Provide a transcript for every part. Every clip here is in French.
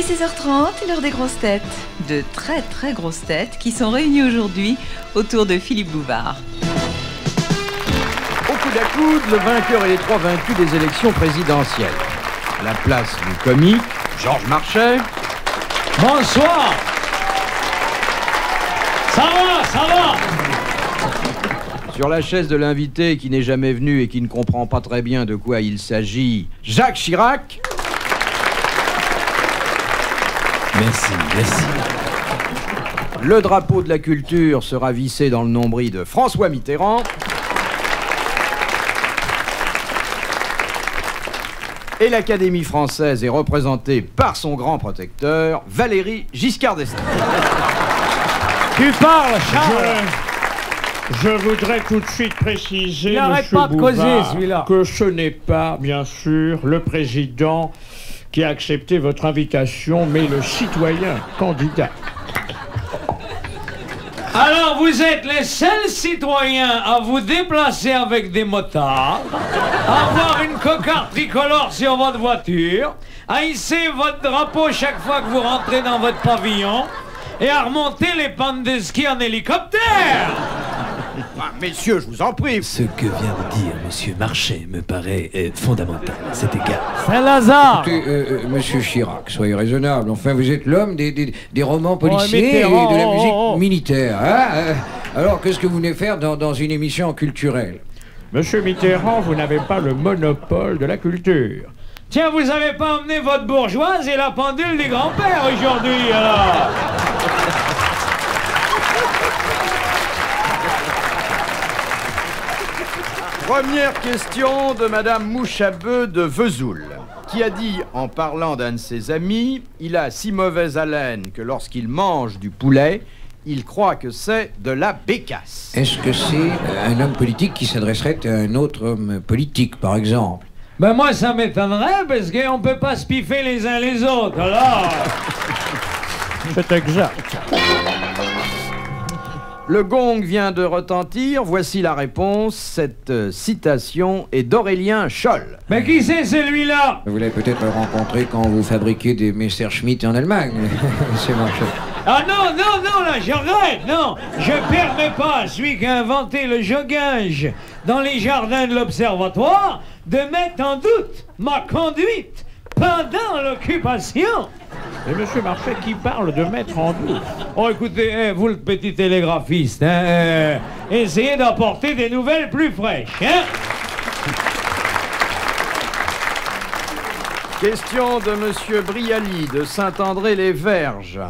est 16h30, l'heure des grosses têtes. De très très grosses têtes qui sont réunies aujourd'hui autour de Philippe Bouvard. Au coude à coude, le vainqueur et les trois vaincus des élections présidentielles. À la place du comique, Georges Marchais. Bonsoir. Ça va, ça va. Sur la chaise de l'invité qui n'est jamais venu et qui ne comprend pas très bien de quoi il s'agit, Jacques Chirac. Merci, merci. Le drapeau de la culture sera vissé dans le nombril de François Mitterrand. Et l'Académie française est représentée par son grand protecteur, Valéry Giscard d'Estaing. Tu parles, Charles. Je voudrais tout de suite préciser, n'arrête monsieur pas de causer, Bouvard, celui-là. que ce n'est pas, bien sûr, le président qui a accepté votre invitation, mais le citoyen candidat. Alors, vous êtes les seuls citoyens à vous déplacer avec des motards, à avoir une cocarde tricolore sur votre voiture, à hisser votre drapeau chaque fois que vous rentrez dans votre pavillon et à remonter les pentes de ski en hélicoptère. Ah, messieurs, je vous en prie. Ce que vient de dire Monsieur Marchais me paraît fondamental. C'est égal. Saint-Lazare. Écoutez, monsieur Chirac, soyez raisonnable. Enfin, vous êtes l'homme des romans policiers et Mitterrand, de la musique militaire. Hein alors, qu'est-ce que vous venez faire dans une émission culturelle? Monsieur Mitterrand, vous n'avez pas le monopole de la culture. Tiens, vous avez pas emmené votre bourgeoise et la pendule des grands-pères aujourd'hui, alors? Première question de Madame Mouchabeu de Vesoul, qui a dit, en parlant d'un de ses amis, il a si mauvaise haleine que lorsqu'il mange du poulet, il croit que c'est de la bécasse. Est-ce que c'est un homme politique qui s'adresserait à un autre homme politique, par exemple? Ben moi, ça m'étonnerait, parce qu'on peut pas se piffer les uns les autres, alors... C'est exact. Le gong vient de retentir, voici la réponse. Cette citation est d'Aurélien Scholl. Mais qui c'est celui-là? Vous l'avez peut-être rencontré quand vous fabriquez des Messerschmitt en Allemagne, monsieur Marchais. Ah non, non, non, là, je regrette, non. Je permets pas à celui qui a inventé le joguinge dans les jardins de l'Observatoire de mettre en doute ma conduite pendant l'occupation. Et monsieur Marchais qui parle de mettre en doute. Oh, écoutez, vous le petit télégraphiste, hein, essayez d'apporter des nouvelles plus fraîches, hein. Question de Monsieur Brialy de Saint-André-les-Verges.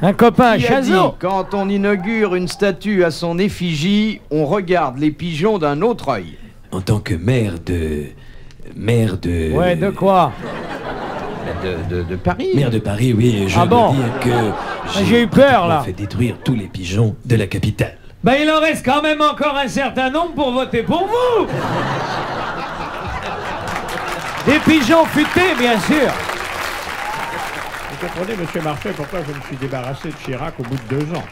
Un copain, Qui a dit, Chazot. quand on inaugure une statue à son effigie, on regarde les pigeons d'un autre œil. En tant que maire de... Ouais, de quoi? De Paris. Maire de Paris, oui, je Ah veux bon? dire que... J'ai eu peur, là. fait détruire tous les pigeons de la capitale. Ben, il en reste quand même encore un certain nombre pour voter pour vous. Des pigeons futés, bien sûr. Vous comprenez, monsieur Marchais, pourquoi je me suis débarrassé de Chirac au bout de 2 ans.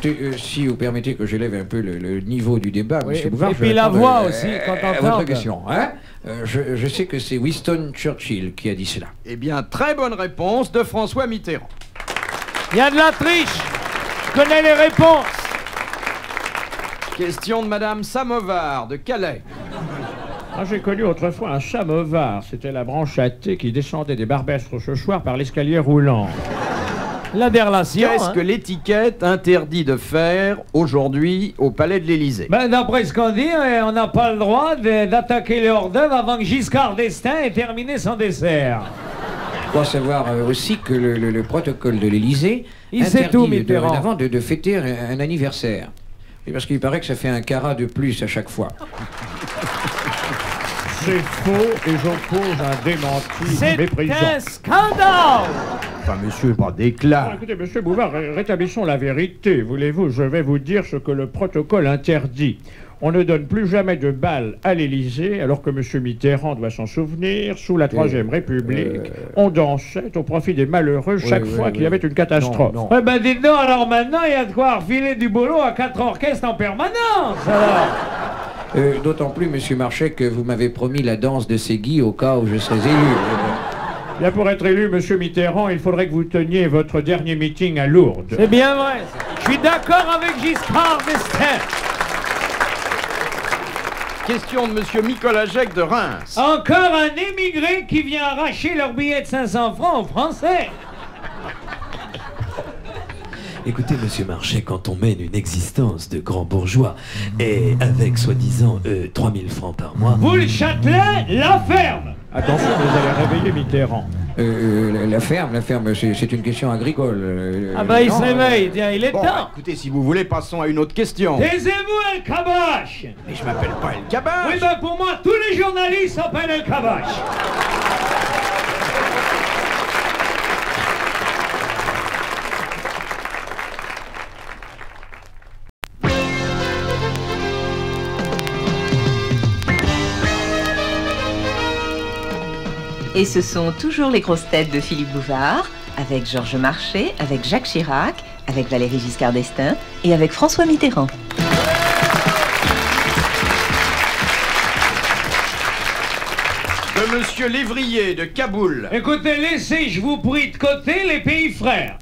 Écoutez, si vous permettez que j'élève un peu le niveau du débat, Oui, monsieur Bouvard, et je puis vais la répondre, voix aussi, quand on à entend. votre question. Hein je sais que c'est Winston Churchill qui a dit cela. Eh bien, très bonne réponse de François Mitterrand. Il y a de la triche. Je connais les réponses. Question de Madame Samovar de Calais. Ah, j'ai connu autrefois un samovar. C'était la branche à thé qui descendait des Barbès Rochechouart par l'escalier roulant. La dérelation. Qu'est-ce que l'étiquette interdit de faire aujourd'hui au Palais de l'Élysée? Ben, d'après ce qu'on dit, on n'a pas le droit d'attaquer les hors-d'œuvre avant que Giscard d'Estaing ait terminé son dessert. Je crois savoir aussi que le protocole de l'Élysée Il sait tout, interdit Mitterrand. dorénavant de fêter un anniversaire. Et parce qu'il paraît que ça fait un carat de plus à chaque fois. C'est faux et j'oppose un démenti C'est méprisant. un scandale. Enfin, monsieur, pas d'éclat. Ah, écoutez, monsieur Bouvard, rétablissons la vérité. Voulez-vous, je vais vous dire ce que le protocole interdit. On ne donne plus jamais de bal à l'Élysée, alors que monsieur Mitterrand doit s'en souvenir. Sous la Troisième République, on dansait au profit des malheureux chaque fois qu'il y avait une catastrophe. Non. Ouais, ben dites donc, alors maintenant, il y a de quoi refiler du boulot à 4 orchestres en permanence, alors. D'autant plus, monsieur Marchais, que vous m'avez promis la danse de Ségui au cas où je serais élu. Bien, pour être élu, monsieur Mitterrand, il faudrait que vous teniez votre dernier meeting à Lourdes. C'est bien vrai. Je suis d'accord avec Giscard d'Estaing. Question de monsieur Nicolas Jacques de Reims. Encore un émigré qui vient arracher leur billet de 500 francs aux Français. Écoutez, monsieur Marchais, quand on mène une existence de grand bourgeois et avec soi-disant 3000 francs par mois... Vous, le Châtelet, la ferme. Attention, vous allez réveiller Mitterrand. La ferme, c'est une question agricole. Ah bah il non, se réveille, tiens, il est Bon, temps. écoutez, si vous voulez, passons à une autre question. Taisez-vous, El Kabash. Mais je m'appelle pas El Kabash. Oui, ben pour moi, tous les journalistes s'appellent El Kabash. Et ce sont toujours les grosses têtes de Philippe Bouvard, avec Georges Marchais, avec Jacques Chirac, avec Valéry Giscard d'Estaing et avec François Mitterrand. De monsieur Lévrier de Kaboul. Écoutez, laissez, je vous prie, de côté les pays frères.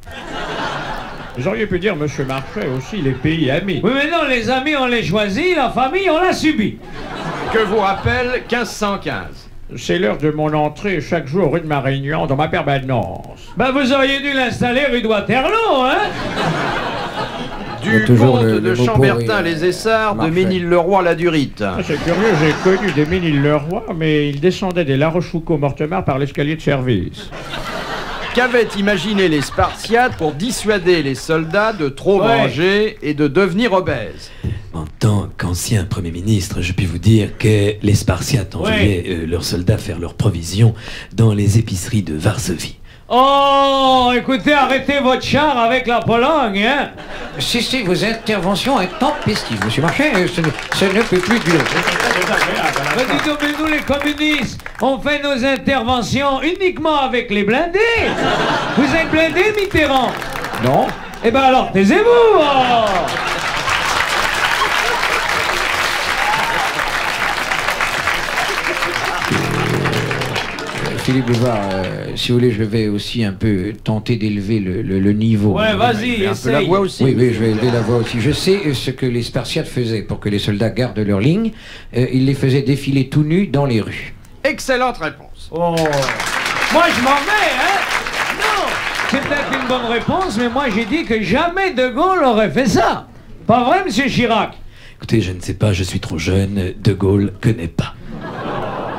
Vous auriez pu dire, monsieur Marchais, aussi les pays amis. Oui, mais non, les amis, on les choisit, la famille, on l'a subi. Que vous rappelle 1515. C'est l'heure de mon entrée chaque jour rue de Marignan dans ma permanence. Ben, vous auriez dû l'installer rue de Waterloo, hein? Du toujours comte le de mot Chambertin pourri, les Essarts, de Marchais. Ménil-le-Roi la Durite. Ah, c'est curieux, j'ai connu des Ménil-le-Roi, mais ils descendaient des La Rochefoucauld-Mortemart par l'escalier de service. Qu'avaient imaginé les Spartiates pour dissuader les soldats de trop manger et de devenir obèses? En tant qu'ancien Premier ministre, je puis vous dire que les Spartiates envoyaient leurs soldats faire leurs provisions dans les épiceries de Varsovie. Oh, écoutez, arrêtez votre char avec la Pologne, hein? Si, vos interventions intempestives, monsieur Marchais, ça ne peut plus durer. Mais dites donc, mais nous les communistes, on fait nos interventions uniquement avec les blindés. Vous êtes blindé, Mitterrand? Non? Eh ben alors, taisez-vous, oh. Philippe Bouvard, si vous voulez, je vais aussi un peu tenter d'élever le niveau. Ouais, vas-y, Un peu la essaye. voix aussi. Oui, je vais élever la voix aussi. Je sais ce que les Spartiates faisaient pour que les soldats gardent leur ligne. Ils les faisaient défiler tout nus dans les rues. Excellente réponse. Oh. Moi, je m'en vais, hein? Non, c'est peut-être une bonne réponse, mais moi, j'ai dit que jamais De Gaulle aurait fait ça. Pas vrai, monsieur Chirac? Écoutez, je ne sais pas, je suis trop jeune, De Gaulle connaît pas.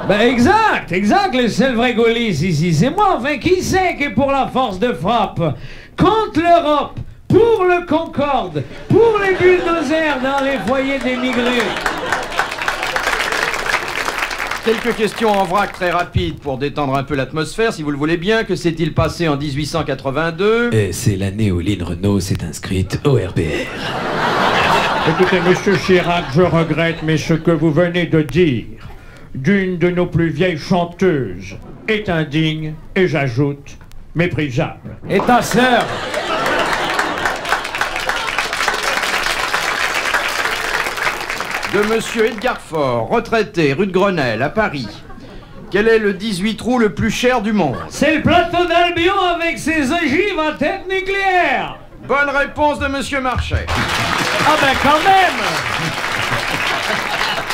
Ben exact, le seul vrai gaulliste ici, c'est moi. Enfin, qui c'est qui est pour la force de frappe? Contre l'Europe, pour le Concorde, pour les bulldozers dans les foyers d'émigrés. Quelques questions en vrac très rapides pour détendre un peu l'atmosphère, si vous le voulez bien. Que s'est-il passé en 1882? Et c'est l'année où Lynn Renault s'est inscrite au RPR. Écoutez, monsieur Chirac, je regrette, mais ce que vous venez de dire d'une de nos plus vieilles chanteuses est indigne et, j'ajoute, méprisable. Et ta sœur? De monsieur Edgar Faure, retraité, rue de Grenelle, à Paris. Quel est le 18 trous le plus cher du monde? C'est le plateau d'Albion avec ses ogives à tête nucléaire. Bonne réponse de monsieur Marchais. Ah ben quand même.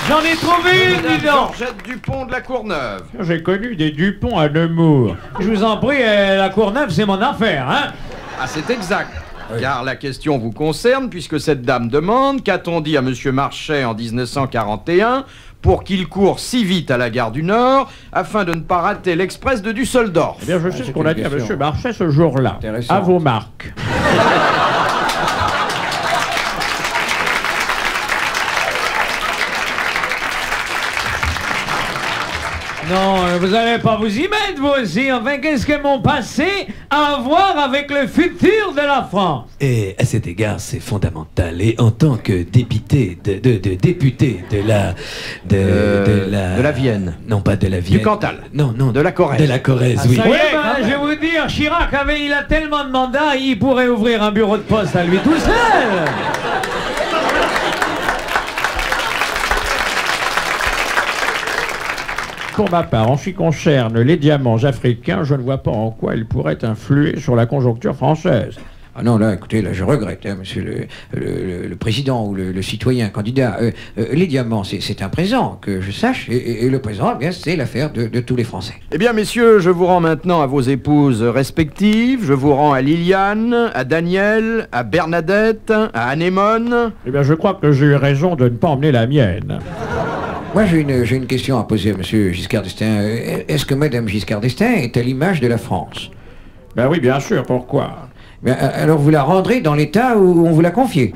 J'en ai trouvé une, dis donc. Georgette Dupont de la Courneuve. J'ai connu des Dupont à Nemours. Je vous en prie, la Courneuve, c'est mon affaire, hein? Ah, c'est exact. Car la question vous concerne, puisque cette dame demande qu'a-t-on dit à monsieur Marchais en 1941 pour qu'il court si vite à la gare du Nord afin de ne pas rater l'express de Düsseldorf? Eh bien, je sais ce c'est qu'on une a dit à question. monsieur Marchais ce jour-là. Intéressant. À vos marques. Non, vous n'allez pas vous y mettre, vous aussi. Enfin, qu'est-ce que mon passé a à voir avec le futur de la France? Et à cet égard, c'est fondamental. Et en tant que député député de la... de la Vienne. Non, pas de la Vienne. Du Cantal. Non, De la Corrèze. De la Corrèze, oui. Ça y est, ben, je vais vous dire, Chirac il a tellement de mandats, il pourrait ouvrir un bureau de poste à lui tout seul. Pour ma part, en ce qui concerne les diamants africains, je ne vois pas en quoi ils pourraient influer sur la conjoncture française. Ah non, là, écoutez, là, je regrette, hein, monsieur le président ou le citoyen candidat. Les diamants, c'est un présent, que je sache, et le présent, eh bien, c'est l'affaire de tous les Français. Eh bien, messieurs, je vous rends maintenant à vos épouses respectives. Je vous rends à Liliane, à Daniel, à Bernadette, à Anémone. Eh bien, je crois que j'ai eu raison de ne pas emmener la mienne. Moi, j'ai une question à poser à monsieur Giscard d'Estaing. Est-ce que madame Giscard d'Estaing est à l'image de la France? Ben oui, bien sûr, pourquoi? Ben, alors vous la rendrez dans l'état où on vous l'a confiée.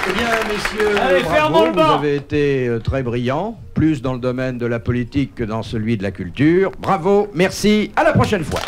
Eh bien, messieurs, Allez, fermons bravo, le vous banc. avez été très brillants, plus dans le domaine de la politique que dans celui de la culture. Bravo, merci, à la prochaine fois.